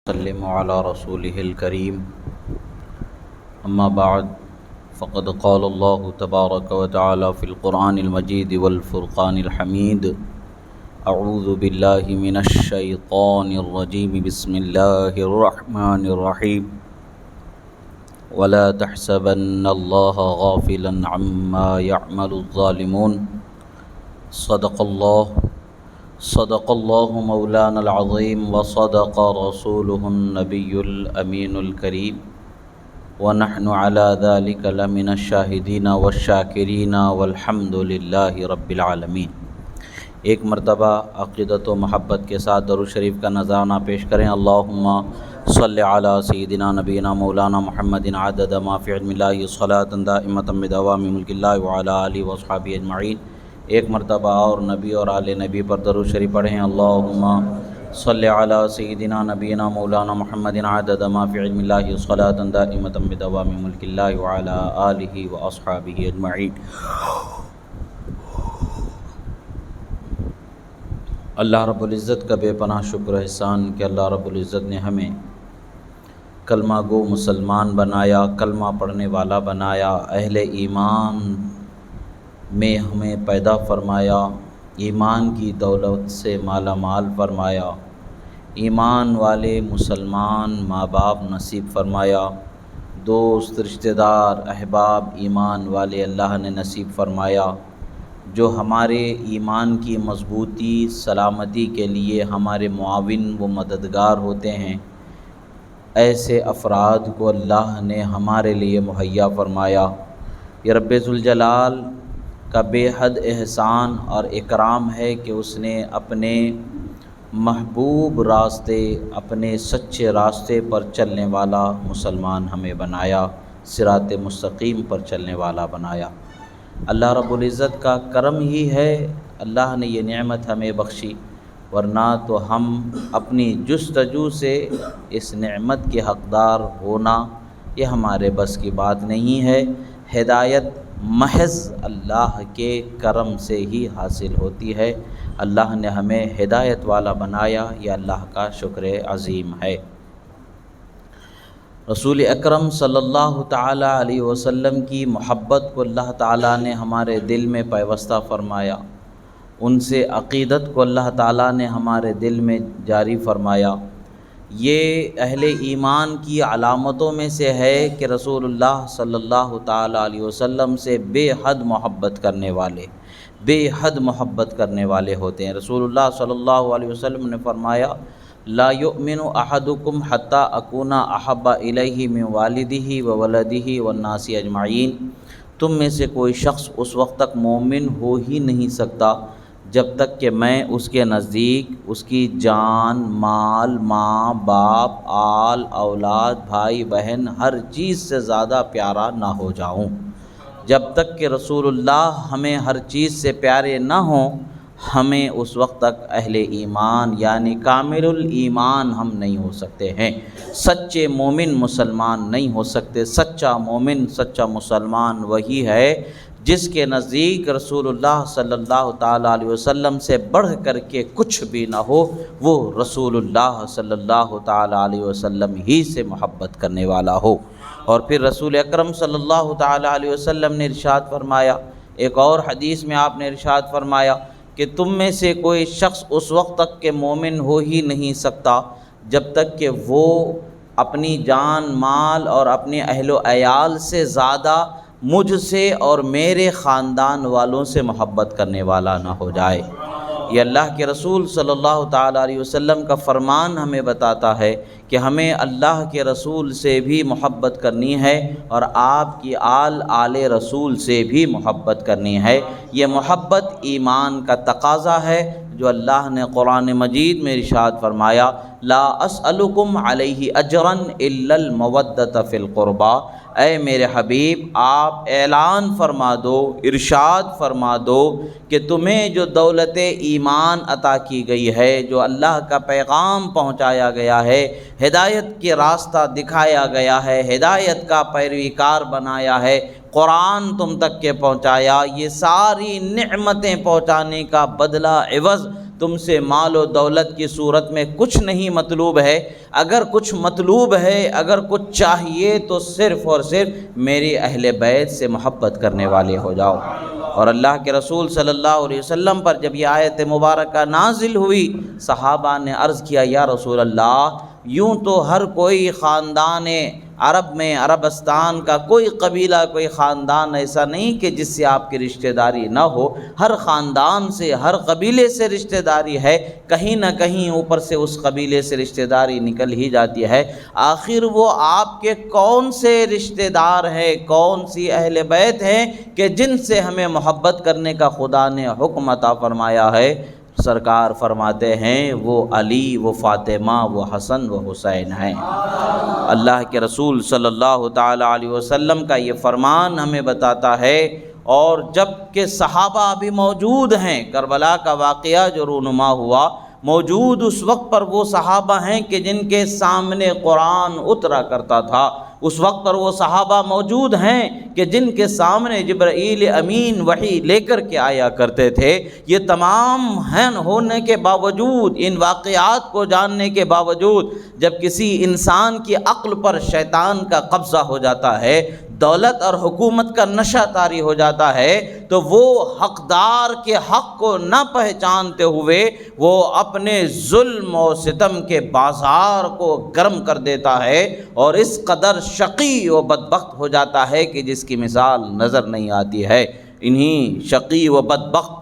وسلم على رسوله الكريم أما بعد فقد قال الله تبارك وتعالى في القرآن المجيد والفرقان الحميد أعوذ بالله من الشيطان الرجيم بسم الله الرحمن الرحيم ولا تحسبن الله غافلا عما يعمل الظالمون صدق الله مولانا العظيم وصدق رسوله النبي الأمين الكريم ونحن على ذلك لمن الشاهدين والشاكرين والحمد لله رب العالمين۔ ایک مرتبہ عقیدت و محبت کے ساتھ درود شریف کا نذرانہ پیش کریں۔ اللہم صلی علی سیدنا نبینا مولانا محمد عدد ما فی علم اللہ صلاۃ دائمۃ بدوام ملک اللہ وعلی آلہ واصحابہ اجمعین۔ ایک مرتبہ اور نبی اور آل نبی پر درود شریف پڑھیں۔ اللہم صلی علی سیدنا نبینا مولانا محمد عدد ما فی علم اللہ صلاۃ دائمۃ بدوام ملک اللہ وعلی آلہ واصحابہ اجمعین۔ اللہ رب العزت کا بے پناہ شکر و احسان کہ اللہ رب العزت نے ہمیں کلمہ گو مسلمان بنایا، کلمہ پڑھنے والا بنایا، اہل ایمان میں ہمیں پیدا فرمایا، ایمان کی دولت سے مالا مال فرمایا، ایمان والے مسلمان ماں باپ نصیب فرمایا، دوست رشتہ دار احباب ایمان والے اللہ نے نصیب فرمایا، جو ہمارے ایمان کی مضبوطی سلامتی کے لیے ہمارے معاون و مددگار ہوتے ہیں۔ ایسے افراد کو اللہ نے ہمارے لیے مہیا فرمایا۔ یہ رب ذوالجلال کا بے حد احسان اور اکرام ہے کہ اس نے اپنے محبوب راستے، اپنے سچے راستے پر چلنے والا مسلمان ہمیں بنایا، صراط مستقیم پر چلنے والا بنایا۔ اللہ رب العزت کا کرم ہی ہے اللہ نے یہ نعمت ہمیں بخشی، ورنہ تو ہم اپنی جستجو سے اس نعمت کے حقدار ہونا یہ ہمارے بس کی بات نہیں ہے۔ ہدایت محض اللہ کے کرم سے ہی حاصل ہوتی ہے۔ اللہ نے ہمیں ہدایت والا بنایا، یہ اللہ کا شکر عظیم ہے۔ رسول اکرم صلی اللہ تعالی علیہ وسلم کی محبت کو اللہ تعالیٰ نے ہمارے دل میں پیوستہ فرمایا، ان سے عقیدت کو اللہ تعالیٰ نے ہمارے دل میں جاری فرمایا۔ یہ اہل ایمان کی علامتوں میں سے ہے کہ رسول اللہ صلی اللہ تعالی علیہ وسلم سے بے حد محبت کرنے والے ہوتے ہیں۔ رسول اللہ صلی اللہ علیہ وسلم نے فرمایا، لا یؤمن احدکم حتی اکون احب الیہ من والدہ وولدہ والناس اجمعین۔ تم میں سے کوئی شخص اس وقت تک مومن ہو ہی نہیں سکتا جب تک کہ میں اس کے نزدیک اس کی جان، مال، ماں باپ، آل اولاد، بھائی بہن، ہر چیز سے زیادہ پیارا نہ ہو جاؤں۔ جب تک کہ رسول اللہ ہمیں ہر چیز سے پیارے نہ ہوں، ہمیں اس وقت تک اہل ایمان یعنی کامل الایمان ہم نہیں ہو سکتے ہیں، سچے مومن مسلمان نہیں ہو سکتے۔ سچا مومن، سچا مسلمان وہی ہے جس کے نزدیک رسول اللہ صلی اللہ تعالیٰ علیہ وسلم سے بڑھ کر کے کچھ بھی نہ ہو، وہ رسول اللہ صلی اللہ تعالیٰ علیہ وسلم ہی سے محبت کرنے والا ہو۔ اور پھر رسول اکرم صلی اللہ تعالیٰ علیہ وسلم نے ارشاد فرمایا، ایک اور حدیث میں آپ نے ارشاد فرمایا کہ تم میں سے کوئی شخص اس وقت تک کہ مومن ہو ہی نہیں سکتا جب تک کہ وہ اپنی جان، مال اور اپنے اہل و عیال سے زیادہ مجھ سے اور میرے خاندان والوں سے محبت کرنے والا نہ ہو جائے۔ یہ اللہ کے رسول صلی اللہ تعالیٰ علیہ وسلم کا فرمان ہمیں بتاتا ہے کہ ہمیں اللہ کے رسول سے بھی محبت کرنی ہے اور آپ کی آل رسول سے بھی محبت کرنی ہے۔ یہ محبت ایمان کا تقاضا ہے جو اللہ نے قرآن مجید میں ارشاد فرمایا، لا اسألکم علیہ اجرا الا المودۃ فی القربی۔ اے میرے حبیب، آپ اعلان فرما دو، ارشاد فرما دو کہ تمہیں جو دولت ایمان عطا کی گئی ہے، جو اللہ کا پیغام پہنچایا گیا ہے، ہدایت کے راستہ دکھایا گیا ہے، ہدایت کا پیروی کار بنایا ہے، قرآن تم تک کے پہنچایا، یہ ساری نعمتیں پہنچانے کا بدلہ عوض تم سے مال و دولت کی صورت میں کچھ نہیں مطلوب ہے، اگر کچھ مطلوب ہے، اگر کچھ چاہیے تو صرف اور صرف میری اہل بیت سے محبت کرنے والے ہو جاؤ۔ اور اللہ کے رسول صلی اللہ علیہ وسلم پر جب یہ آیت مبارکہ نازل ہوئی، صحابہ نے عرض کیا یا رسول اللہ، یوں تو ہر کوئی خاندان عرب میں، عربستان کا کوئی قبیلہ، کوئی خاندان ایسا نہیں کہ جس سے آپ کی رشتہ داری نہ ہو، ہر خاندان سے، ہر قبیلے سے رشتہ داری ہے، کہیں نہ کہیں اوپر سے اس قبیلے سے رشتہ داری نکل ہی جاتی ہے، آخر وہ آپ کے کون سے رشتہ دار ہیں، کون سی اہل بیت ہیں کہ جن سے ہمیں محبت کرنے کا خدا نے حکم عطا فرمایا ہے؟ سرکار فرماتے ہیں وہ علی، وہ فاطمہ، وہ حسن، وہ حسین ہیں۔ اللہ کے رسول صلی اللہ تعالی علیہ وسلم کا یہ فرمان ہمیں بتاتا ہے، اور جب کہ صحابہ ابھی موجود ہیں، کربلا کا واقعہ جو رونما ہوا، موجود اس وقت پر وہ صحابہ ہیں کہ جن کے سامنے قرآن اترا کرتا تھا، اس وقت پر وہ صحابہ موجود ہیں کہ جن کے سامنے جبرائیل امین وحی لے کر کے آیا کرتے تھے۔ یہ تمام ہیں ہونے کے باوجود، ان واقعات کو جاننے کے باوجود، جب کسی انسان کی عقل پر شیطان کا قبضہ ہو جاتا ہے، دولت اور حکومت کا نشہ طاری ہو جاتا ہے، تو وہ حقدار کے حق کو نہ پہچانتے ہوئے وہ اپنے ظلم و ستم کے بازار کو گرم کر دیتا ہے، اور اس قدر شقی و بدبخت ہو جاتا ہے کہ جس کی مثال نظر نہیں آتی ہے۔ انہی شقی و بدبخت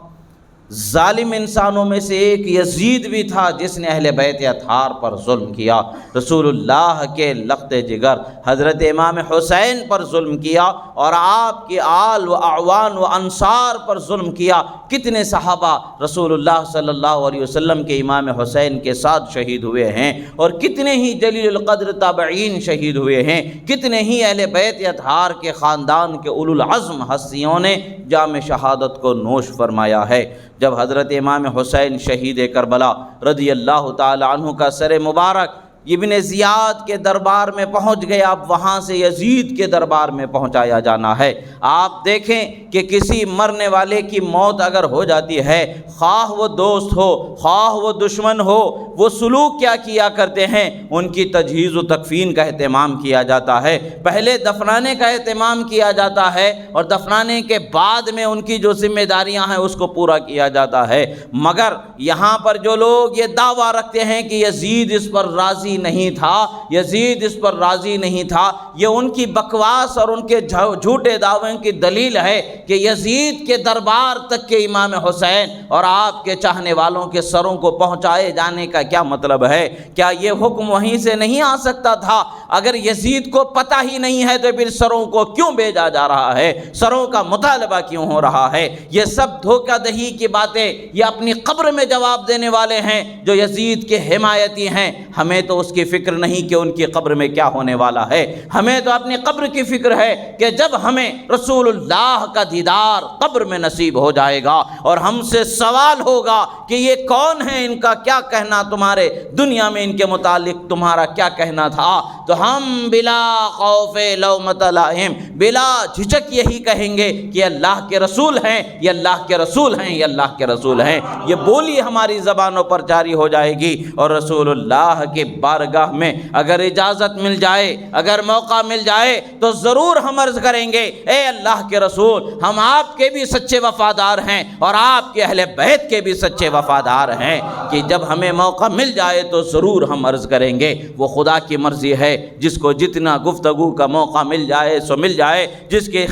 ظالم انسانوں میں سے ایک یزید بھی تھا جس نے اہل بیت اطہار پر ظلم کیا، رسول اللہ کے لخت جگر حضرت امام حسین پر ظلم کیا، اور آپ کے آل و اعوان و انصار پر ظلم کیا۔ کتنے صحابہ رسول اللہ صلی اللہ علیہ وسلم کے امام حسین کے ساتھ شہید ہوئے ہیں، اور کتنے ہی جلیل القدر تابعین شہید ہوئے ہیں، کتنے ہی اہل بیت اطہار کے خاندان کے اولو العزم ہستیوں نے جام شہادت کو نوش فرمایا ہے۔ جب حضرت امام حسین شہید کربلا رضی اللہ تعالی عنہ کا سر مبارک ابن زیاد کے دربار میں پہنچ گیا، اب وہاں سے یزید کے دربار میں پہنچایا جانا ہے۔ آپ دیکھیں کہ کسی مرنے والے کی موت اگر ہو جاتی ہے، خواہ وہ دوست ہو، خواہ وہ دشمن ہو، وہ سلوک کیا کیا کرتے ہیں؟ ان کی تجہیز و تکفین کا اہتمام کیا جاتا ہے، پہلے دفنانے کا اہتمام کیا جاتا ہے، اور دفنانے کے بعد میں ان کی جو ذمہ داریاں ہیں اس کو پورا کیا جاتا ہے۔ مگر یہاں پر جو لوگ یہ دعویٰ رکھتے ہیں کہ یزید اس پر راضی نہیں تھا، یزید اس پر راضی نہیں تھا، یہ ان کی بکواس اور ان کے جھوٹے دعووں کی دلیل ہے کہ یزید کے دربار تک کے امام حسین اور آپ کے چاہنے والوں کے سروں کو پہنچائے جانے کا کیا مطلب ہے؟ کیا یہ حکم وہیں سے نہیں آ سکتا تھا؟ اگر یزید کو پتہ ہی نہیں ہے تو پھر سروں کو کیوں بھیجا جا رہا ہے؟ سروں کا مطالبہ کیوں ہو رہا ہے؟ یہ سب دھوکہ دہی کی باتیں، یہ اپنی قبر میں جواب دینے والے ہیں جو یزید کے حمایتی ہیں۔ ہمیں تو اس کی فکر نہیں کہ ان کی قبر میں کیا ہونے والا ہے، ہمیں تو اپنی قبر کی فکر ہے کہ جب ہمیں رسول اللہ کا دیدار قبر میں نصیب ہو جائے گا اور ہم سے سوال ہوگا کہ یہ کون ہے، ان کا کیا کہنا، تمہارے دنیا میں ان کے متعلق تمہارا کیا کہنا تھا، تو ہم بلا خوف لومۃ لائم، بلا جھجک یہی کہیں گے کہ اللہ کے رسول ہیں، یہ اللہ کے رسول ہیں، یہ اللہ کے رسول ہیں۔ یہ بولی ہماری زبانوں پر جاری ہو جائے گی، اور رسول اللہ کے بارگاہ میں اگر اجازت مل جائے، اگر موقع مل جائے تو ضرور ہم عرض کریں گے، اے اللہ کے رسول، ہم آپ کے بھی سچے وفادار ہیں اور آپ کے اہل بیت کے بھی سچے وفادار ہیں، کہ جب ہمیں موقع مل جائے تو ضرور ہم عرض کریں گے۔ وہ خدا کی مرضی ہے، جس کو جتنا گفتگو کا موقع مل جائے سو مل جائے، جس کے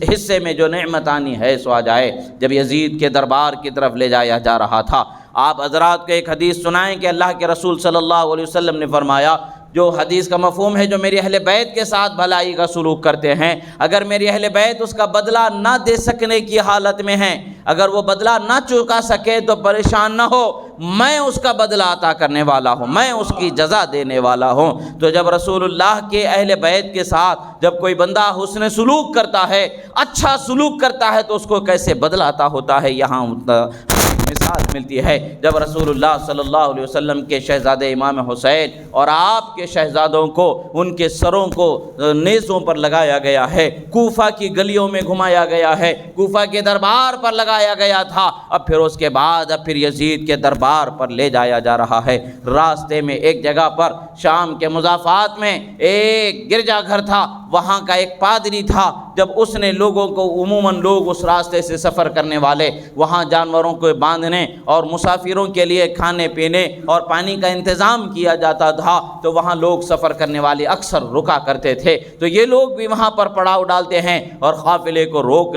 حصے میں جو نعمت آنی ہے سو آ جائے۔ جب یزید کے دربار کی طرف لے جایا جا رہا تھا، آپ حضرات کو ایک حدیث سنائیں کہ اللہ کے رسول صلی اللہ علیہ وسلم نے فرمایا، جو حدیث کا مفہوم ہے، جو میری اہل بیت کے ساتھ بھلائی کا سلوک کرتے ہیں، اگر میری اہل بیت اس کا بدلہ نہ دے سکنے کی حالت میں ہیں، اگر وہ بدلہ نہ چکا سکے تو پریشان نہ ہو، میں اس کا بدلہ عطا کرنے والا ہوں، میں اس کی جزا دینے والا ہوں۔ تو جب رسول اللہ کے اہل بیت کے ساتھ جب کوئی بندہ حسن سلوک کرتا ہے، اچھا سلوک کرتا ہے، تو اس کو کیسے بدلہ عطا ہوتا ہے، یہاں مثال ملتی ہے جب رسول اللہ صلی اللہ علیہ وسلم کے شہزادے امام حسین اور آپ کے شہزادوں کو ان کے سروں کو نیزوں پر لگایا گیا ہے، کوفہ کی گلیوں میں گھمایا گیا ہے، کوفہ کے دربار پر لگایا گیا تھا، اب پھر اس کے بعد اب پھر یزید کے دربار پر لے جایا جا رہا ہے۔ راستے میں ایک جگہ پر شام کے مضافات میں ایک گرجا گھر تھا، وہاں کا ایک پادری تھا، جب اس نے لوگوں کو، عموماً لوگ اس راستے سے سفر کرنے والے وہاں جانوروں کو باندھنے اور مسافروں کے لیے کھانے پینے اور پانی کا انتظام کیا جاتا تھا، تو وہاں لوگ سفر کرنے والے اکثر رکا کرتے تھے، تو یہ لوگ بھی وہاں پر پڑاؤ ڈالتے ہیں اور قافلے کو روک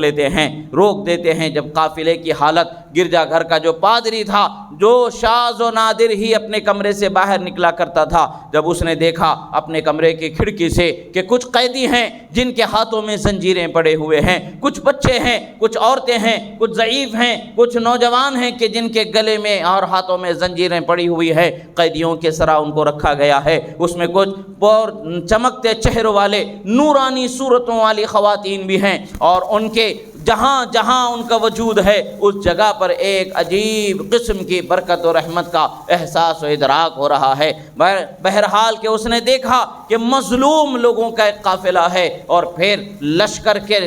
دیتے ہیں۔ جب قافلے کی حالت، گرجا گھر کا جو پادری تھا جو شاذ و نادر ہی اپنے کمرے سے باہر نکلا کرتا تھا، جب اس نے دیکھا اپنے کمرے کی کھڑکی سے کہ کچھ قیدی ہیں جن کے ہاتھوں میں زنجیریں پڑے ہوئے ہیں، کچھ بچے ہیں، کچھ عورتیں ہیں، کچھ ضعیف ہیں، کچھ نوجوان ہیں کہ جن کے گلے میں اور ہاتھوں میں زنجیریں پڑی ہوئی ہیں، قیدیوں کے سرا ان کو رکھا گیا ہے، اس میں کچھ اور چمکتے چہروں والے نورانی صورتوں والی خواتین بھی ہیں، اور ان کے جہاں جہاں ان کا وجود ہے اس جگہ پر ایک عجیب قسم کی برکت و رحمت کا احساس و ادراک ہو رہا ہے۔ بہرحال کہ اس نے دیکھا کہ مظلوم لوگوں کا ایک قافلہ ہے، اور پھر لشکر کے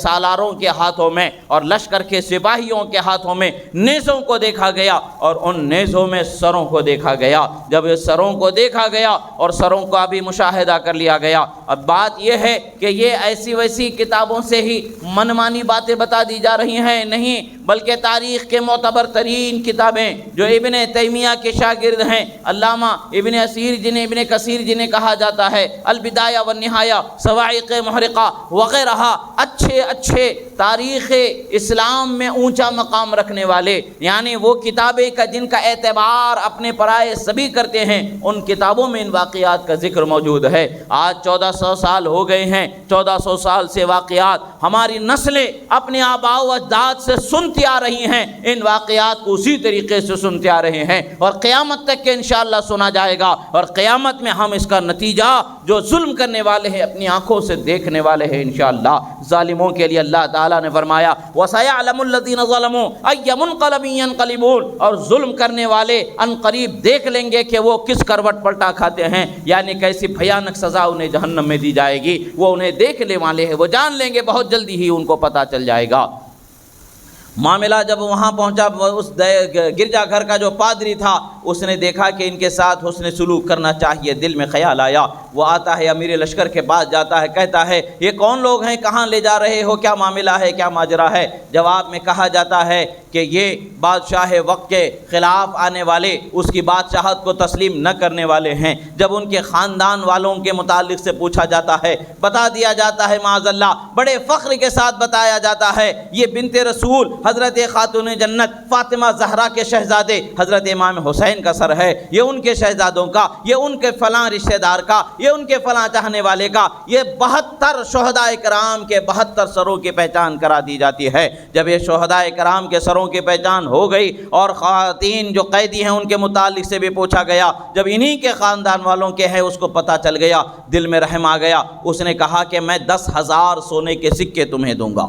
سالاروں کے ہاتھوں میں اور لشکر کے سپاہیوں کے ہاتھوں میں نیزوں کو دیکھا گیا، اور ان نیزوں میں سروں کو دیکھا گیا۔ جب یہ سروں کو دیکھا گیا اور سروں کا بھی مشاہدہ کر لیا گیا، اب بات یہ ہے کہ یہ ایسی ویسی کتابوں سے ہی منمانی باتیں بتا دی جا رہی ہیں، نہیں، بلکہ تاریخ کے معتبر ترین کتابیں جو ابن تیمیہ کے شاگرد ہیں، علامہ ابن کثیر جنہیں کہا جاتا ہے، البدایہ والنہایہ، صواعق محرقہ وغیرہ، اچھے تاریخ اسلام میں اونچا مقام رکھنے والے، یعنی وہ کتابیں کا جن کا اعتبار اپنے پرائے سبھی کرتے ہیں، ان کتابوں میں ان واقعات کا ذکر موجود ہے۔ آج 1400 سال ہو گئے ہیں، 1400 سال سے واقعات ہماری نسلیں اپنے آباء و اجداد سے سنتی آ رہی ہیں، ان واقعات کو اسی طریقے سے سنتے آ رہے ہیں، اور قیامت تک کے انشاءاللہ سنا جائے گا، اور قیامت میں ہم اس کا نتیجہ جو ظلم کرنے والے ہیں اپنی آنکھوں سے دیکھنے والے ہیں انشاءاللہ۔ ظالموں کے لیے اللہ تعالیٰ نے فرمایا وَسَيَعْلَمُ الَّذِينَ ظَلَمُوا أَيَّ مُنقَلَبٍ يَنقَلِبُونَ، اور ظلم کرنے والے ان قریب دیکھ لیں گے کہ وہ کس کروٹ پلٹا کھاتے ہیں، یعنی کیسی بھیانک سزا انہیں جہنم میں دی جائے گی، وہ انہیں دیکھنے والے ہیں، وہ جان لیں گے، بہت جلدی ہی ان کو پتہ چل جائے گا۔ معاملہ جب وہاں پہنچا، اس گرجا گھر کا جو پادری تھا اس نے دیکھا کہ ان کے ساتھ حسن سلوک کرنا چاہیے، دل میں خیال آیا، وہ آتا ہے امیر لشکر کے پاس جاتا ہے، کہتا ہے یہ کون لوگ ہیں، کہاں لے جا رہے ہو، کیا معاملہ ہے، کیا ماجرا ہے؟ جواب میں کہا جاتا ہے کہ یہ بادشاہ وقت کے خلاف آنے والے، اس کی بادشاہت کو تسلیم نہ کرنے والے ہیں۔ جب ان کے خاندان والوں کے متعلق سے پوچھا جاتا ہے، بتا دیا جاتا ہے، معاذ اللہ بڑے فخر کے ساتھ بتایا جاتا ہے، یہ بنت رسول حضرت خاتون جنت فاطمہ زہرا کے شہزادے حضرت امام حسین کا سر ہے، یہ ان کے شہزادوں کا، یہ ان کے فلاں رشتہ دار کا، یہ ان کے فلاں چاہنے والے کا، یہ 72 شہداء کرام کے 72 سروں کی پہچان کرا دی جاتی ہے۔ جب یہ شہداء کرام کے سروں کی پہچان ہو گئی اور خواتین جو قیدی ہیں ان کے متعلق سے بھی پوچھا گیا، جب انہی کے خاندان والوں کے ہیں اس کو پتہ چل گیا، دل میں رحم آ گیا، اس نے کہا کہ میں 10,000 سونے کے سکے تمہیں دوں گا،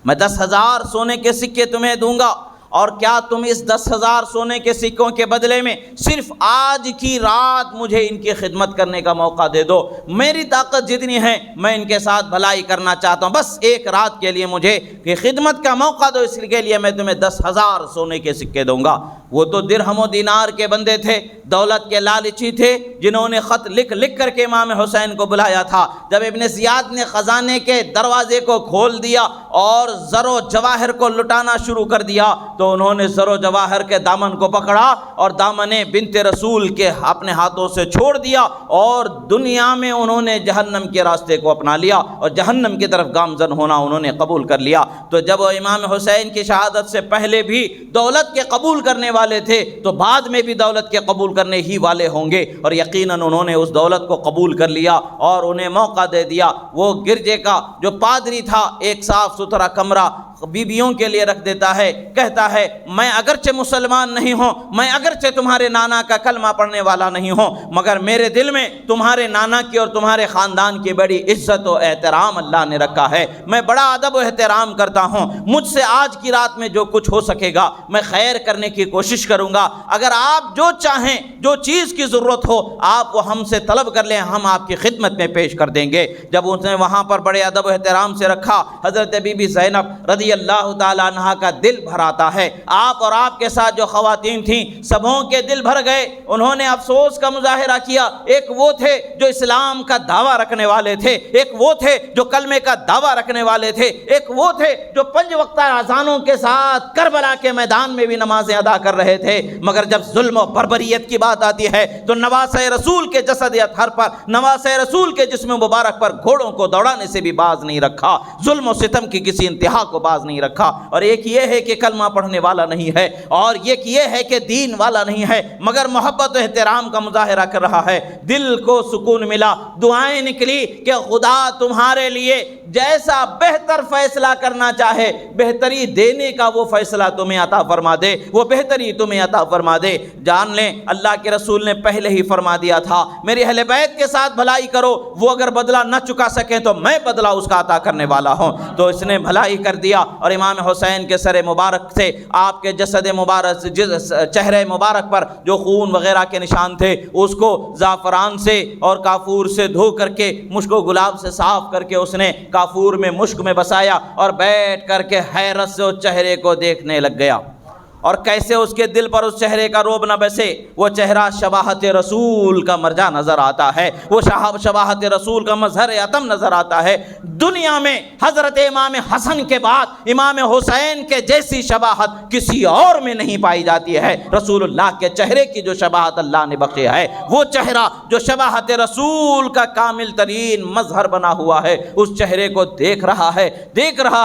میں 10,000 سونے کے سکے تمہیں دوں گا، اور کیا تم اس 10,000 سونے کے سکوں کے بدلے میں صرف آج کی رات مجھے ان کی خدمت کرنے کا موقع دے دو، میری طاقت جتنی ہے میں ان کے ساتھ بھلائی کرنا چاہتا ہوں، بس ایک رات کے لیے مجھے کہ خدمت کا موقع دو، اس کے لیے میں تمہیں 10,000 سونے کے سکے دوں گا۔ وہ تو درہم و دینار کے بندے تھے، دولت کے لالچی تھے، جنہوں نے خط لکھ کر کے امام حسین کو بلایا تھا۔ جب ابن زیاد نے خزانے کے دروازے کو کھول دیا اور زر و جواہر کو لٹانا شروع کر دیا، تو انہوں نے زر و جواہر کے دامن کو پکڑا اور دامن بنت رسول کے اپنے ہاتھوں سے چھوڑ دیا، اور دنیا میں انہوں نے جہنم کے راستے کو اپنا لیا اور جہنم کی طرف گامزن ہونا انہوں نے قبول کر لیا۔ تو جب وہ امام حسین کی شہادت سے پہلے بھی دولت کے قبول کرنے والے تھے، تو بعد میں بھی دولت کے قبول کرنے ہی والے ہوں گے، اور یقیناً انہوں نے اس دولت کو قبول کر لیا اور انہیں موقع دے دیا۔ وہ گرجے کا جو پادری تھا، ایک صاف ستھرا کمرہ بیویوں کے لیے رکھ دیتا ہے، کہتا ہے میں اگرچہ مسلمان نہیں ہوں، میں اگرچہ تمہارے نانا کا کلمہ پڑھنے والا نہیں ہوں، مگر میرے دل میں تمہارے نانا کی اور تمہارے خاندان کی بڑی عزت و احترام اللہ نے رکھا ہے، میں بڑا ادب و احترام کرتا ہوں، مجھ سے آج کی رات میں جو کچھ ہو سکے گا میں خیر کرنے کی کوشش کروں گا، اگر آپ جو چاہیں، جو چیز کی ضرورت ہو آپ وہ ہم سے طلب کر لیں، ہم آپ کی خدمت میں پیش کر دیں گے۔ جب اس نے وہاں پر بڑے ادب و احترام سے رکھا، حضرت بی بی زینب رضی اللہ تعالیٰ عنہا کا دل بھر آتا ہے، آپ اور آپ کے ساتھ جو خواتین تھیں سبوں کے دل بھر گئے، انہوں نے افسوس کا مظاہرہ کیا، ایک وہ تھے جو اسلام کا دعویٰ رکھنے والے تھے، ایک وہ تھے جو کلمے کا دعویٰ رکھنے والے تھے، ایک وہ تھے جو 5 وقتہ اذانوں کے ساتھ کربلا کے میدان میں بھی نمازیں ادا کر رہے تھے، مگر جب ظلم و بربریت کی بات آتی ہے تو نواسۂ رسول کے جسد اطہر پر، نواسۂ رسول کے جسم مبارک پر گھوڑوں کو دوڑانے سے بھی باز نہیں رکھا، ظلم و ستم کی کسی انتہا کو باز نہیں رکھا۔ اور ایک یہ ہے کہ کلمہ پڑھنے والا نہیں ہے، اور ایک یہ ہے کہ دین والا نہیں ہے، مگر محبت و احترام کا مظاہرہ کر رہا ہے، دل کو سکون ملا، دعائیں نکلی کہ خدا تمہارے لیے جیسا بہتر فیصلہ کرنا چاہے، بہتری دینے کا وہ فیصلہ تمہیں عطا فرما دے، وہ بہتری تمہیں عطا فرما دے۔ جان لیں اللہ کے رسول نے پہلے ہی فرما دیا تھا میری اہل بیت کے ساتھ بھلائی کرو، وہ اگر بدلہ نہ چکا سکیں تو میں بدلہ اس کا عطا کرنے والا ہوں، تو اس نے بھلائی کر دیا۔ اور امام حسین کے سر مبارک سے، آپ کے جسد مبارک، چہرے مبارک پر جو خون وغیرہ کے نشان تھے اس کو زعفران سے اور کافور سے دھو کر کے، مشک و گلاب سے صاف کر کے اس نے کافور میں مشک میں بسایا اور بیٹھ کر کے حیرت سے اس چہرے کو دیکھنے لگ گیا، اور کیسے اس کے دل پر اس چہرے کا روب نہ بسے، وہ چہرہ شباہت رسول کا مرجع نظر آتا ہے، وہ شباہت رسول کا مظہر عتم نظر آتا ہے۔ دنیا میں حضرت امام حسن کے بعد امام حسین کے جیسی شباہت کسی اور میں نہیں پائی جاتی ہے، رسول اللہ کے چہرے کی جو شباہت اللہ نے بخشی ہے، وہ چہرہ جو شباہت رسول کا کامل ترین مظہر بنا ہوا ہے، اس چہرے کو دیکھ رہا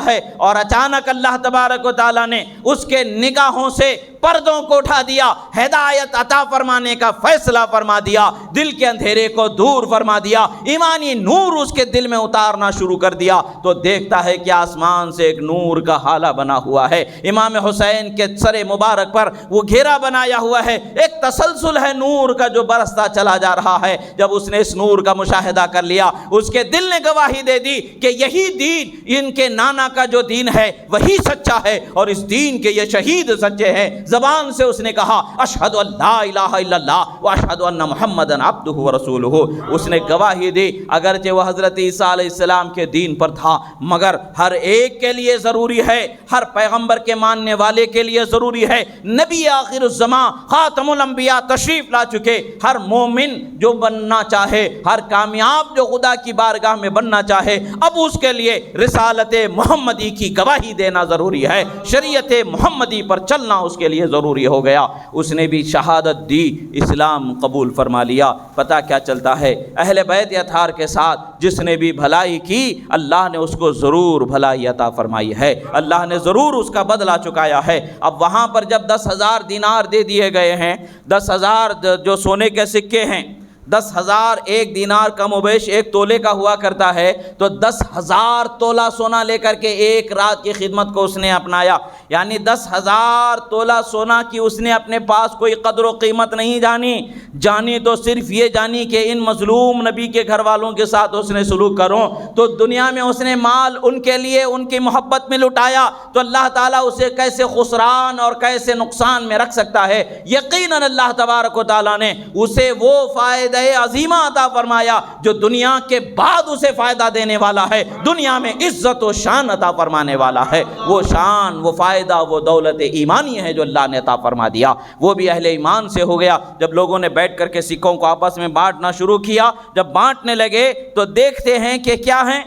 ہے، اور اچانک اللہ تبارک و تعالیٰ نے اس کے نگاہوں سے پردوں کو اٹھا دیا، ہدایت عطا فرمانے کا فیصلہ فرما دیا، دل کے اندھیرے کو دور فرما دیا، ایمانی نور اس کے دل میں اتارنا شروع کر دیا، تو دیکھتا ہے کہ آسمان سے ایک نور کا حالہ بنا ہوا ہے، امام حسین کے سر مبارک پر وہ گھیرا بنایا ہوا ہے، ایک تسلسل ہے نور کا جو برستا چلا جا رہا ہے۔ جب اس نے اس نور کا مشاہدہ کر لیا، اس کے دل نے گواہی دے دی کہ یہی دین، ان کے نانا کا جو دین ہے وہی سچا ہے، اور اس دین کے یہ شہید سچے ہیں۔ زبان سے اس نے کہا اشہد ان لا الہ الا اللہ واشہد ان محمدن عبدہ ورسولہ، اس نے گواہی دی اگرچہ وہ حضرت عیسیٰ علیہ السلام کے دین پر تھا، مگر ہر ایک کے لیے ضروری ہے، ہر پیغمبر کے ماننے والے کے لیے ضروری ہے، نبی آخر الزمان خاتم الانبیاء تشریف لا چکے، ہر مومن جو بننا چاہے، ہر کامیاب جو خدا کی بارگاہ میں بننا چاہے، اب اس کے لیے رسالت محمدی کی گواہی دینا ضروری ہے، شریعت محمدی پر چلنا اس کے لیے ضروری ہو گیا۔ اس نے بھی شہادت دی، اسلام قبول فرما لیا۔ پتہ کیا چلتا ہے، اہل بیت اطہار کے ساتھ جس نے بھی بھلائی کی اللہ نے اس کو ضرور بھلائی عطا فرمائی ہے، اللہ نے ضرور اس کا بدلہ چکایا ہے۔ اب وہاں پر جب 10,000 دینار دے دیے گئے ہیں، 10,000 جو سونے کے سکے ہیں، 10,000 ایک دینار کم و بیش 1 تولے کا ہوا کرتا ہے، تو 10,000 تولہ سونا لے کر کے ایک رات کی خدمت کو اس نے اپنایا، یعنی 10,000 تولہ سونا کی اس نے اپنے پاس کوئی قدر و قیمت نہیں جانی تو صرف یہ جانی کہ ان مظلوم نبی کے گھر والوں کے ساتھ اس نے سلوک کروں تو دنیا میں اس نے مال ان کے لیے ان کی محبت میں لٹایا تو اللہ تعالیٰ اسے کیسے خسران اور کیسے نقصان میں رکھ سکتا ہے۔ یقیناً اللہ تبارک و تعالیٰ نے اسے وہ فائدہ عظیمہ عطا فرمایا جو دنیا کے بعد اسے فائدہ دینے والا ہے، دنیا میں عزت و شان عطا فرمانے والا ہے۔ وہ شان، وہ فائدہ، وہ دولت ایمانی ہے جو اللہ نے عطا فرما دیا، وہ بھی اہل ایمان سے ہو گیا۔ جب لوگوں نے بیٹھ کر کے سکوں کو آپس میں بانٹنا شروع کیا، جب بانٹنے لگے تو دیکھتے ہیں کہ کیا ہیں،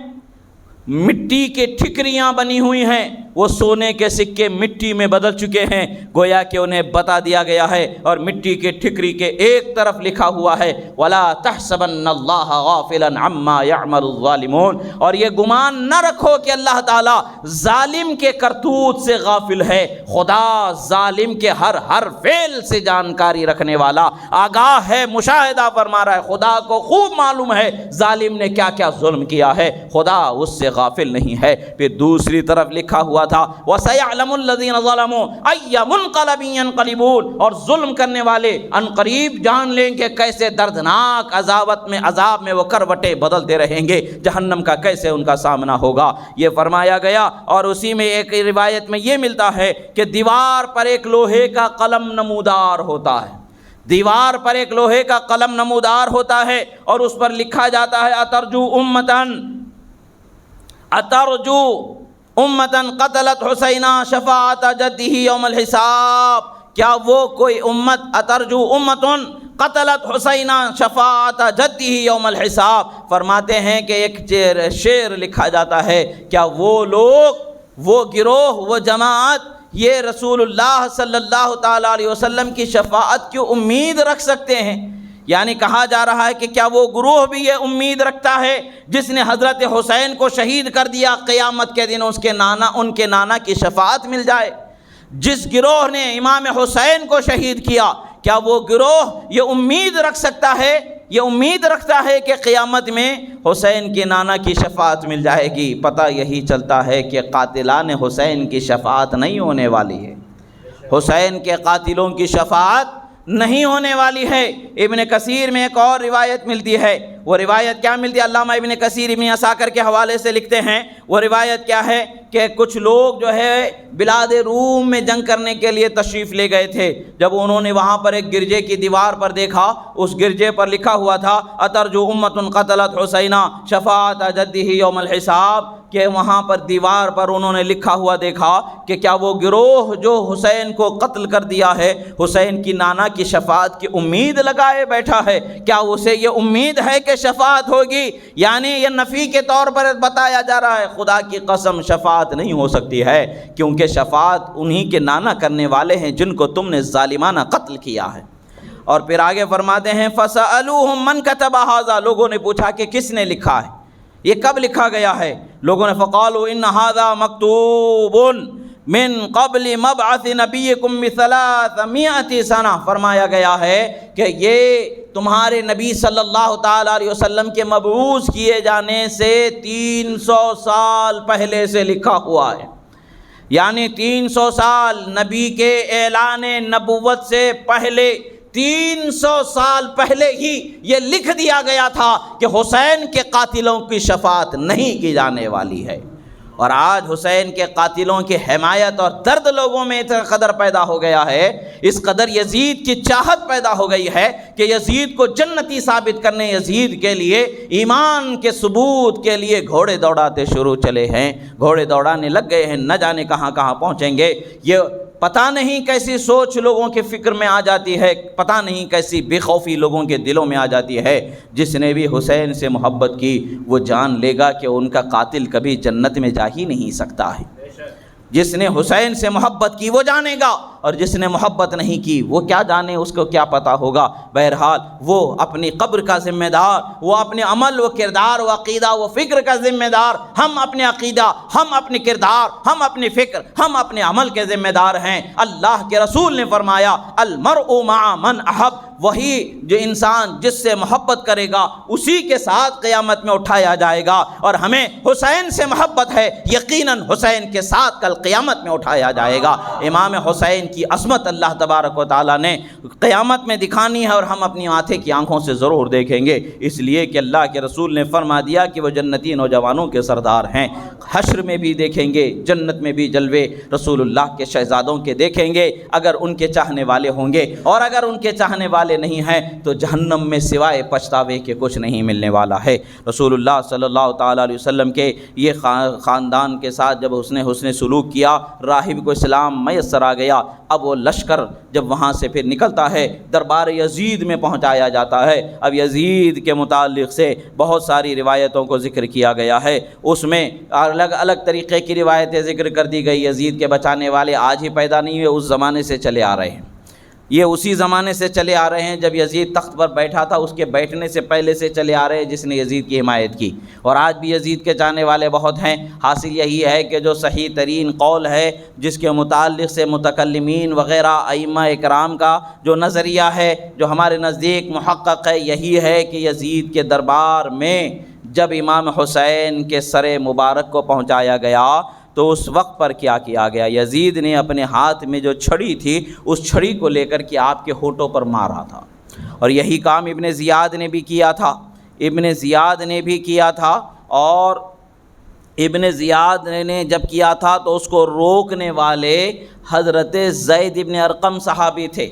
مٹی کے ٹھکریاں بنی ہوئی ہیں، وہ سونے کے سکے مٹی میں بدل چکے ہیں، گویا کہ انہیں بتا دیا گیا ہے، اور مٹی کے ٹھکری کے ایک طرف لکھا ہوا ہے وَلَا تَحْسَبَنَّ اللَّهَ غَافِلًا عَمَّا يَعْمَلُ الظَّالِمُونَ، اور یہ گمان نہ رکھو کہ اللہ تعالیٰ ظالم کے کرتوت سے غافل ہے، خدا ظالم کے ہر فعل سے جانکاری رکھنے والا، آگاہ ہے، مشاہدہ فرما رہا ہے، خدا کو خوب معلوم ہے ظالم نے کیا کیا ظلم کیا ہے، خدا اس سے غافل نہیں ہے۔ پھر دوسری طرف لکھا ہوا تھا وَسَيَعْلَمُ الَّذِينَ ظَلَمُوا أَيَّ مُنْقَلَبٍ يَنْقَلِبُونَ، اور ظلم کرنے والے عنقریب جان لیں کہ کیسے دردناک عذاب میں وہ کروٹیں بدلتے رہیں گے، جہنم کا کیسے ان کا سامنا ہوگا، یہ فرمایا گیا۔ اور اسی میں ایک روایت میں یہ ملتا ہے کہ دیوار پر ایک لوہے کا قلم نمودار ہوتا ہے، دیوار پر ایک لوہے کا قلم نمودار ہوتا ہے اور اس پر لکھا جاتا ہے اترجو امتن قتلت حسینا شفاعت جدہ یوم الحساب، کیا وہ کوئی امت اترجو امتن قتلت حسینا شفاعت جدہ یوم الحساب، فرماتے ہیں کہ ایک شعر لکھا جاتا ہے، کیا وہ لوگ، وہ گروہ، وہ جماعت یہ رسول اللہ صلی اللہ تعالیٰ علیہ وسلم کی شفاعت کی امید رکھ سکتے ہیں؟ یعنی کہا جا رہا ہے کہ کیا وہ گروہ بھی یہ امید رکھتا ہے جس نے حضرت حسین کو شہید کر دیا، قیامت کے دن ان کے نانا کی شفاعت مل جائے؟ جس گروہ نے امام حسین کو شہید کیا، کیا وہ گروہ یہ امید رکھ سکتا ہے، یہ امید رکھتا ہے کہ قیامت میں حسین کے نانا کی شفاعت مل جائے گی؟ پتہ یہی چلتا ہے کہ قاتلان حسین کی شفاعت نہیں ہونے والی ہے، حسین کے قاتلوں کی شفاعت نہیں ہونے والی ہے۔ ابن کثیر میں ایک اور روایت ملتی ہے، وہ روایت کیا ملتی ہے؟ علامہ ابن کثیر ابن عساکر کے حوالے سے لکھتے ہیں، وہ روایت کیا ہے کہ کچھ لوگ جو ہے بلاد روم میں جنگ کرنے کے لیے تشریف لے گئے تھے، جب انہوں نے وہاں پر ایک گرجے کی دیوار پر دیکھا، اس گرجے پر لکھا ہوا تھا اترجو امت قتلت حسینا شفاعت جدہ یوم الحساب، کہ وہاں پر دیوار پر انہوں نے لکھا ہوا دیکھا کہ کیا وہ گروہ جو حسین کو قتل کر دیا ہے، حسین کی نانا کی شفاعت کی امید لگائے بیٹھا ہے، کیا اسے یہ امید ہے کہ شفاعت ہوگی؟ یعنی یہ نفی کے طور پر بتایا جا رہا ہے، خدا کی قسم شفاعت نہیں ہو سکتی ہے، کیونکہ شفاعت انہی کے نانا کرنے والے ہیں جن کو تم نے ظالمانہ قتل کیا ہے۔ اور پھر آگے فرماتے ہیں فَسَأَلُوهُم مَّن كَتَبَ هَذَا، لوگوں نے پوچھا کہ کس نے لکھا ہے، یہ کب لکھا گیا ہے؟ لوگوں نے فقالوا ان هذا مکتوب من قبل مبعث نبیکم ب300 سنہ، فرمایا گیا ہے کہ یہ تمہارے نبی صلی اللہ تعالیٰ علیہ وسلم کے مبعوث کیے جانے سے 300 سال پہلے سے لکھا ہوا ہے، یعنی 300 سال نبی کے اعلان نبوت سے پہلے 300 سال پہلے ہی یہ لکھ دیا گیا تھا کہ حسین کے قاتلوں کی شفاعت نہیں کی جانے والی ہے۔ اور آج حسین کے قاتلوں کی حمایت اور درد لوگوں میں اتنا قدر پیدا ہو گیا ہے، اس قدر یزید کی چاہت پیدا ہو گئی ہے کہ یزید کو جنتی ثابت کرنے، یزید کے لیے ایمان کے ثبوت کے لیے گھوڑے دوڑاتے شروع چلے ہیں، گھوڑے دوڑانے لگ گئے ہیں، نہ جانے کہاں کہاں پہنچیں گے۔ یہ پتہ نہیں کیسی سوچ لوگوں کے فکر میں آ جاتی ہے، پتہ نہیں کیسی بے خوفی لوگوں کے دلوں میں آ جاتی ہے۔ جس نے بھی حسین سے محبت کی وہ جان لے گا کہ ان کا قاتل کبھی جنت میں جا ہی نہیں سکتا ہے۔ جس نے حسین سے محبت کی وہ جانے گا، اور جس نے محبت نہیں کی وہ کیا جانے، اس کو کیا پتہ ہوگا۔ بہرحال وہ اپنی قبر کا ذمہ دار، وہ اپنے عمل و کردار و عقیدہ و فکر کا ذمہ دار، ہم اپنے عقیدہ، ہم اپنے کردار، ہم اپنی فکر، ہم اپنے عمل کے ذمہ دار ہیں۔ اللہ کے رسول نے فرمایا المرء مع من احب، وہی جو انسان جس سے محبت کرے گا اسی کے ساتھ قیامت میں اٹھایا جائے گا، اور ہمیں حسین سے محبت ہے، یقیناً حسین کے ساتھ کل قیامت میں اٹھایا جائے گا۔ امام حسین کی عظمت اللہ تبارک و تعالیٰ نے قیامت میں دکھانی ہے، اور ہم اپنی ماتھے کی آنکھوں سے ضرور دیکھیں گے، اس لیے کہ اللہ کے رسول نے فرما دیا کہ وہ جنتی نوجوانوں کے سردار ہیں۔ حشر میں بھی دیکھیں گے، جنت میں بھی جلوے رسول اللہ کے شہزادوں کے دیکھیں گے، اگر ان کے چاہنے والے ہوں گے، اور اگر ان کے چاہنے والے نہیں ہیں تو جہنم میں سوائے پچھتاوے کے کچھ نہیں ملنے والا ہے۔ رسول اللہ صلی اللہ تعالیٰ علیہ وسلم کے یہ خاندان کے ساتھ جب اس نے حسن سلوک کیا، راہب کو اسلام میسر آ گیا، اب وہ لشکر جب وہاں سے پھر نکلتا ہے دربار یزید میں پہنچایا جاتا ہے۔ اب یزید کے متعلق سے بہت ساری روایتوں کو ذکر کیا گیا ہے، اس میں الگ الگ طریقے کی روایتیں ذکر کر دی گئی۔ یزید کے بچانے والے آج ہی پیدا نہیں ہوئے، اس زمانے سے چلے آ رہے ہیں، یہ اسی زمانے سے چلے آ رہے ہیں جب یزید تخت پر بیٹھا تھا، اس کے بیٹھنے سے پہلے سے چلے آ رہے ہیں جس نے یزید کی حمایت کی، اور آج بھی یزید کے چاہنے والے بہت ہیں۔ حاصل یہی ہے کہ جو صحیح ترین قول ہے، جس کے متعلق سے متکلمین وغیرہ ائمہ اکرام کا جو نظریہ ہے، جو ہمارے نزدیک محقق ہے، یہی ہے کہ یزید کے دربار میں جب امام حسین کے سر مبارک کو پہنچایا گیا تو اس وقت پر کیا کیا گیا، یزید نے اپنے ہاتھ میں جو چھڑی تھی اس چھڑی کو لے کر کے آپ کے ہونٹوں پر مارا تھا، اور یہی کام ابن زیاد نے بھی کیا تھا، ابن زیاد نے بھی کیا تھا۔ اور ابن زیاد نے جب کیا تھا تو اس کو روکنے والے حضرت زید ابن ارقم صحابی تھے۔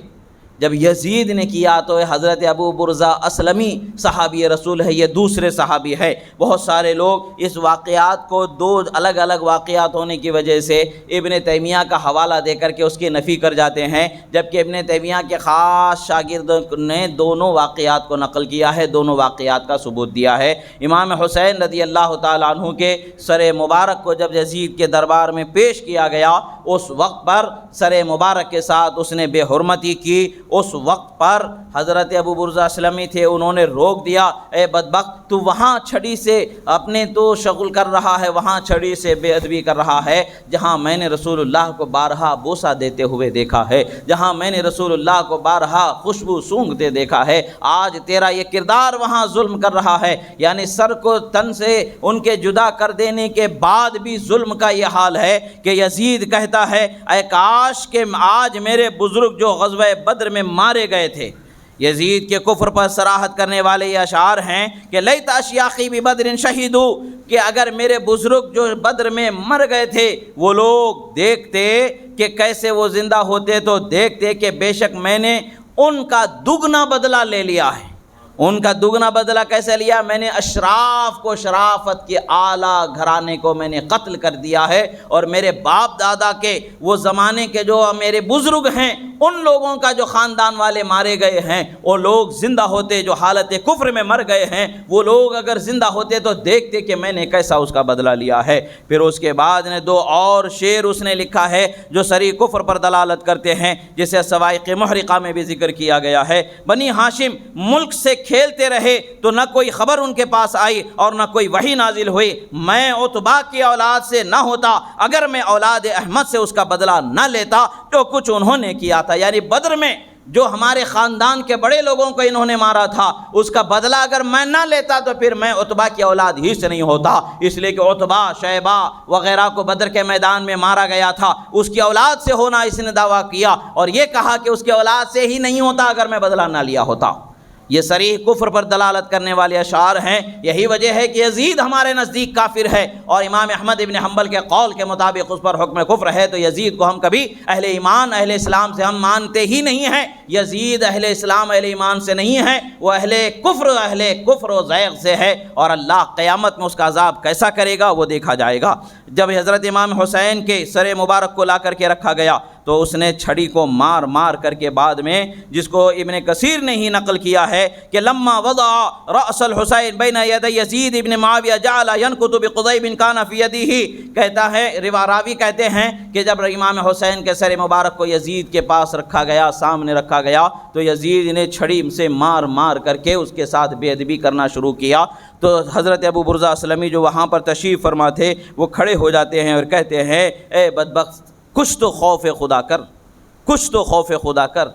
جب یزید نے کیا تو حضرت ابو برزہ اسلمی صحابی رسول ہے، یہ دوسرے صحابی ہے۔ بہت سارے لوگ اس واقعات کو دو الگ الگ واقعات ہونے کی وجہ سے ابن تیمیہ کا حوالہ دے کر کے اس کی نفی کر جاتے ہیں، جبکہ ابن تیمیہ کے خاص شاگرد نے دونوں واقعات کو نقل کیا ہے، دونوں واقعات کا ثبوت دیا ہے۔ امام حسین رضی اللہ تعالیٰ عنہ کے سر مبارک کو جب یزید کے دربار میں پیش کیا گیا، اس وقت پر سر مبارک کے ساتھ اس نے بے حرمتی کی۔ اس وقت پر حضرت ابو برزہ اسلمی تھے، انہوں نے روک دیا، اے بدبخت تو وہاں چھڑی سے اپنے تو شغل کر رہا ہے، وہاں چھڑی سے بے ادبی کر رہا ہے جہاں میں نے رسول اللہ کو بارہا بوسہ دیتے ہوئے دیکھا ہے، جہاں میں نے رسول اللہ کو بارہا خوشبو سونگھتے دیکھا ہے، آج تیرا یہ کردار وہاں ظلم کر رہا ہے۔ یعنی سر کو تن سے ان کے جدا کر دینے کے بعد بھی ظلم کا یہ حال ہے کہ یزید کہتا ہے اے کاش کہ آج میرے بزرگ جو غزوہ بدر میں مارے گئے تھے۔ یزید کے کفر پر صراحت کرنے والے یہ اشعار ہیں کہ لیت اشیاخی ببدر شہیدو، کہ اگر میرے بزرگ جو بدر میں مر گئے تھے وہ لوگ دیکھتے کہ کیسے وہ زندہ ہوتے، تو دیکھتے کہ بے شک میں نے ان کا دگنا بدلہ لے لیا ہے۔ ان کا دگنا بدلہ کیسے لیا؟ میں نے اشراف کو، شرافت کے اعلیٰ گھرانے کو میں نے قتل کر دیا ہے، اور میرے باپ دادا کے وہ زمانے کے جو میرے بزرگ ہیں ان لوگوں کا جو خاندان والے مارے گئے ہیں، وہ لوگ زندہ ہوتے جو حالت کفر میں مر گئے ہیں، وہ لوگ اگر زندہ ہوتے تو دیکھتے کہ میں نے کیسا اس کا بدلہ لیا ہے۔ پھر اس کے بعد نے دو اور شعر اس نے لکھا ہے جو صریح کفر پر دلالت کرتے ہیں، جسے صواعق محرقہ میں بھی ذکر کیا گیا ہے۔ بنی ہاشم ملک سے کھیلتے رہے تو نہ کوئی خبر ان کے پاس آئی اور نہ کوئی وحی نازل ہوئی۔ میں عتبہ کی اولاد سے نہ ہوتا اگر میں اولاد احمد سے اس کا بدلہ نہ لیتا جو کچھ انہوں نے کیا تھا۔ یعنی بدر میں جو ہمارے خاندان کے بڑے لوگوں کو انہوں نے مارا تھا اس کا بدلہ اگر میں نہ لیتا تو پھر میں عتبہ کی اولاد ہی سے نہیں ہوتا، اس لیے کہ عتبہ، شیبہ وغیرہ کو بدر کے میدان میں مارا گیا تھا، اس کی اولاد سے ہونا اس نے دعویٰ کیا، اور یہ کہا کہ اس کی اولاد سے ہی نہیں ہوتا اگر میں بدلہ نہ لیا ہوتا۔ یہ صریح کفر پر دلالت کرنے والے اشعار ہیں۔ یہی وجہ ہے کہ یزید ہمارے نزدیک کافر ہے، اور امام احمد ابن حنبل کے قول کے مطابق اس پر حکم کفر ہے، تو یزید کو ہم کبھی اہل ایمان، اہل اسلام سے ہم مانتے ہی نہیں ہیں۔ یزید اہل اسلام، اہل ایمان سے نہیں ہے، وہ اہل کفر و زیغ سے ہے، اور اللہ قیامت میں اس کا عذاب کیسا کرے گا وہ دیکھا جائے گا۔ جب حضرت امام حسین کے سر مبارک کو لا کر کے رکھا گیا تو اس نے چھڑی کو مار مار کر کے بعد میں، جس کو ابن کثیر نے ہی نقل کیا ہے کہ لما وضع رأس الحسین بین ید یزید ابن معاویہ جعل ینکت بقضیب کان فی یدہ، کہتا ہے راوی کہتے ہیں کہ جب امام حسین کے سر مبارک کو یزید کے پاس رکھا گیا، سامنے رکھا گیا، تو یزید نے چھڑی سے مار مار کر کے اس کے ساتھ بے ادبی کرنا شروع کیا۔ تو حضرت ابو برزہ اسلمی جو وہاں پر تشریف فرما تھے وہ کھڑے ہو جاتے ہیں اور کہتے ہیں اے بدبخت، کچھ تو خوف خدا کر، کچھ تو خوف خدا کر،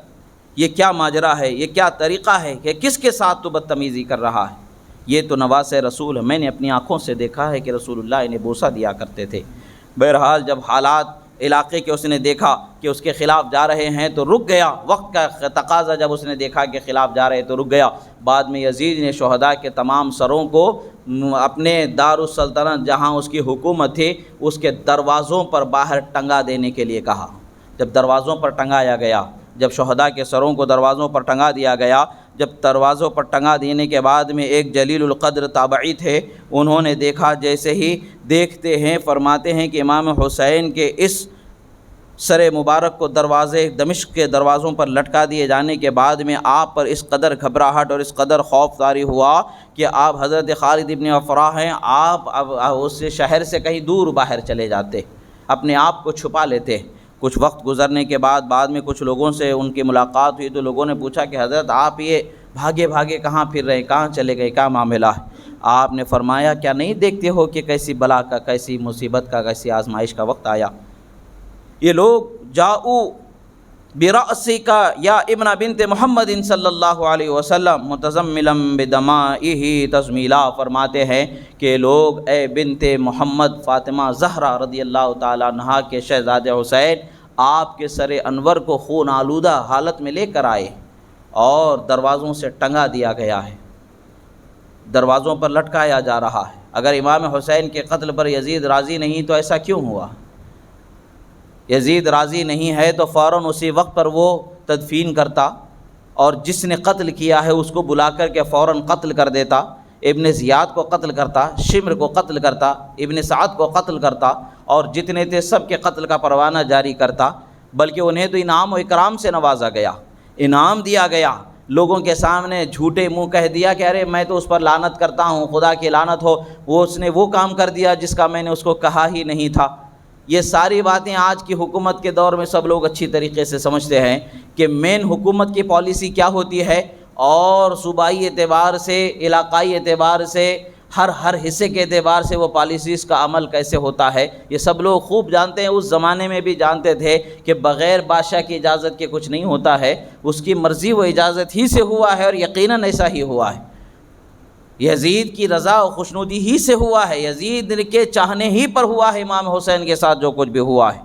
یہ کیا ماجرا ہے، یہ کیا طریقہ ہے کہ کس کے ساتھ تو بدتمیزی کر رہا ہے؟ یہ تو نواس رسول ہے، میں نے اپنی آنکھوں سے دیکھا ہے کہ رسول اللہ انہیں بوسہ دیا کرتے تھے۔ بہرحال جب حالات علاقے کے اس نے دیکھا کہ اس کے خلاف جا رہے ہیں تو رک گیا، وقت کا تقاضا جب اس نے دیکھا کہ خلاف جا رہے تو رک گیا۔ بعد میں یزید نے شہداء کے تمام سروں کو اپنے دارالسلطنت جہاں اس کی حکومت تھی اس کے دروازوں پر باہر ٹنگا دینے کے لیے کہا۔ جب دروازوں پر ٹنگایا گیا، جب شہداء کے سروں کو دروازوں پر ٹنگا دیا گیا، جب دروازوں پر ٹنگا دینے کے بعد میں ایک جلیل القدر تابعی تھے، انہوں نے دیکھا، جیسے ہی دیکھتے ہیں فرماتے ہیں کہ امام حسین کے اس سر مبارک کو دروازے دمشق کے دروازوں پر لٹکا دیے جانے کے بعد میں آپ پر اس قدر گھبراہٹ اور اس قدر خوف طاری ہوا کہ آپ حضرت خالد ابن افراح ہیں، آپ اب اس شہر سے کہیں دور باہر چلے جاتے، اپنے آپ کو چھپا لیتے۔ کچھ وقت گزرنے کے بعد میں کچھ لوگوں سے ان کی ملاقات ہوئی تو لوگوں نے پوچھا کہ حضرت آپ یہ بھاگے بھاگے کہاں پھر رہے، کہاں چلے گئے، کیا معاملہ ہے؟ آپ نے فرمایا کیا نہیں دیکھتے ہو کہ کیسی بلا کا، کیسی مصیبت کا، کیسی آزمائش کا وقت آیا؟ یہ لوگ جاؤ برأسک یا ابن بنت محمد صلی اللہ علیہ وسلم متزملا بدمائہ تزمیلا، فرماتے ہیں کہ لوگ اے بنت محمد فاطمہ زہرا رضی اللہ تعالیٰ عنہا کے شہزادے حسین آپ کے سر انور کو خون آلودہ حالت میں لے کر آئے اور دروازوں سے ٹنگا دیا گیا ہے، دروازوں پر لٹکایا جا رہا ہے۔ اگر امام حسین کے قتل پر یزید راضی نہیں تو ایسا کیوں ہوا؟ یزید راضی نہیں ہے تو فوراً اسی وقت پر وہ تدفین کرتا اور جس نے قتل کیا ہے اس کو بلا کر کے فوراً قتل کر دیتا، ابن زیاد کو قتل کرتا، شمر کو قتل کرتا، ابن سعد کو قتل کرتا اور جتنے تھے سب کے قتل کا پروانہ جاری کرتا، بلکہ انہیں تو انعام و اکرام سے نوازا گیا، انعام دیا گیا، لوگوں کے سامنے جھوٹے منہ کہہ دیا کہ ارے میں تو اس پر لعنت کرتا ہوں، خدا کی لعنت ہو، اس نے وہ کام کر دیا جس کا میں نے اس کو کہا ہی نہیں تھا۔ یہ ساری باتیں آج کی حکومت کے دور میں سب لوگ اچھی طریقے سے سمجھتے ہیں کہ مین حکومت کی پالیسی کیا ہوتی ہے اور صوبائی اعتبار سے، علاقائی اعتبار سے، ہر حصے کے اعتبار سے وہ پالیسیز کا عمل کیسے ہوتا ہے، یہ سب لوگ خوب جانتے ہیں۔ اس زمانے میں بھی جانتے تھے کہ بغیر بادشاہ کی اجازت کے کچھ نہیں ہوتا ہے، اس کی مرضی و اجازت ہی سے ہوا ہے اور یقیناً ایسا ہی ہوا ہے۔ یزید کی رضا و خوشنودی ہی سے ہوا ہے، یزید کے چاہنے ہی پر ہوا ہے امام حسین کے ساتھ جو کچھ بھی ہوا ہے۔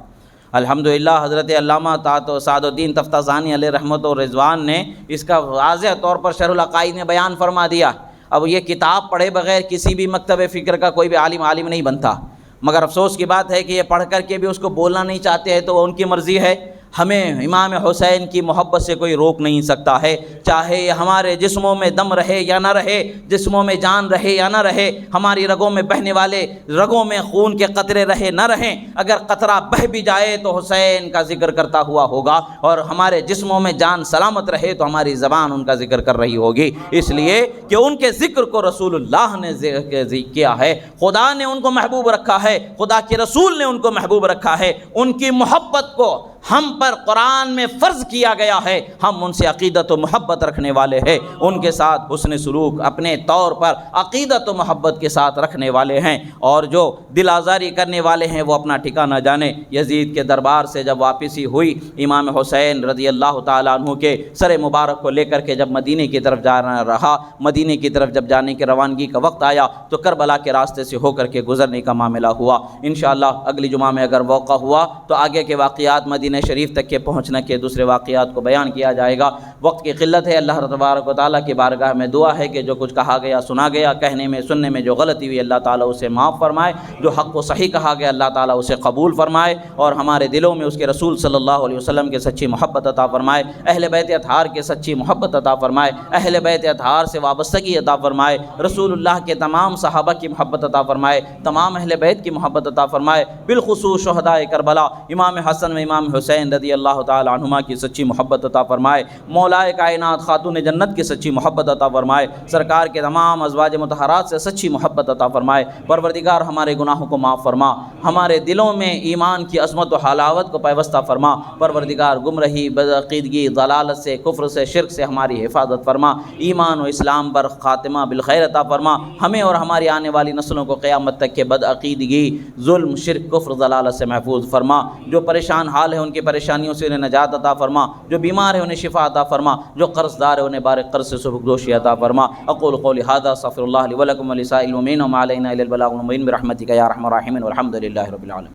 الحمدللہ حضرت علامہ سعد الدین تفتازانی علیہ رحمت و رضوان نے اس کا واضح طور پر شرح العقائد میں بیان فرما دیا۔ اب یہ کتاب پڑھے بغیر کسی بھی مکتب فکر کا کوئی بھی عالم نہیں بنتا، مگر افسوس کی بات ہے کہ یہ پڑھ کر کے بھی اس کو بولنا نہیں چاہتے ہیں، تو وہ ان کی مرضی ہے۔ ہمیں امام حسین کی محبت سے کوئی روک نہیں سکتا ہے، چاہے یہ ہمارے جسموں میں دم رہے یا نہ رہے، جسموں میں جان رہے یا نہ رہے، ہماری رگوں میں بہنے والے رگوں میں خون کے قطرے رہے نہ رہیں، اگر قطرہ بہہ بھی جائے تو حسین کا ذکر کرتا ہوا ہوگا، اور ہمارے جسموں میں جان سلامت رہے تو ہماری زبان ان کا ذکر کر رہی ہوگی، اس لیے کہ ان کے ذکر کو رسول اللہ نے ذکر کیا ہے، خدا نے ان کو محبوب رکھا ہے، خدا کے رسول نے ان کو محبوب رکھا ہے، ان کی محبت کو ہم پر قرآن میں فرض کیا گیا ہے، ہم ان سے عقیدت و محبت رکھنے والے ہیں، ان کے ساتھ حسن سلوک اپنے طور پر عقیدت و محبت کے ساتھ رکھنے والے ہیں، اور جو دل آزاری کرنے والے ہیں وہ اپنا ٹھکانہ جانے۔ یزید کے دربار سے جب واپسی ہوئی، امام حسین رضی اللہ تعالیٰ عنہ کے سر مبارک کو لے کر کے جب مدینے کی طرف جانا رہا، مدینے کی طرف جب جانے کی روانگی کا وقت آیا تو کربلا کے راستے سے ہو کر کے گزرنے کا معاملہ ہوا۔ انشاءاللہ اگلی جمعہ میں اگر موقع ہوا تو آگے کے واقعات مدینہ شریف تک کے پہنچنے کے دوسرے واقعات کو بیان کیا جائے گا۔ وقت کی قلت ہے، اللہ تبارک و تعالیٰ کی بارگاہ میں دعا ہے کہ جو کچھ کہا گیا سنا گیا، کہنے میں سننے میں جو غلطی ہوئی اللہ تعالیٰ اسے معاف فرمائے، جو حق و صحیح کہا گیا اللہ تعالیٰ اسے قبول فرمائے، اور ہمارے دلوں میں اس کے رسول صلی اللہ علیہ وسلم کے سچی محبت عطا فرمائے، اہل بیت اطہار کے سچی محبت عطا فرمائے، اہل بیت اطہار سے وابستگی عطا فرمائے، رسول اللہ کے تمام صحابہ کی محبت عطا فرمائے، تمام اہل بیت کی محبت عطا فرمائے، بالخصوص شہداء کربلا امام حسن و امام حسین رضی اللہ تعالی عنہما کی سچی محبت عطا فرمائے، مولائے کائنات خاتون جنت کی سچی محبت عطا فرمائے، سرکار کے تمام ازواج مطہرات سے سچی محبت عطا فرمائے۔ پروردگار ہمارے گناہوں کو معاف فرما، ہمارے دلوں میں ایمان کی عظمت و حلاوت کو پیوستہ فرما، پروردگار گمراہی، بدعقیدگی، ضلالت سے، کفر سے، شرک سے ہماری حفاظت فرما، ایمان و اسلام پر خاتمہ بالخیر عطا فرما، ہمیں اور ہماری آنے والی نسلوں کو قیامت تک کے بدعقیدگی، ظلم، شرک، کفر، ضلالت سے محفوظ فرما، جو پریشان حال ہے ان کی پریشانیوں سے انہیں نجات عطا فرما، جو بیمار ہے انہیں شفا عطا فرما، جو قرض دار ہے انہیں بارک قرض سے سبکدوشی عطا فرما۔ اقول قولی ھذا استغفر اللہ لی ولکم ولسائر المؤمنین وما علینا الا البلاغ المبین برحمتک یا ارحم الراحمین والحمد للہ رب العالمین۔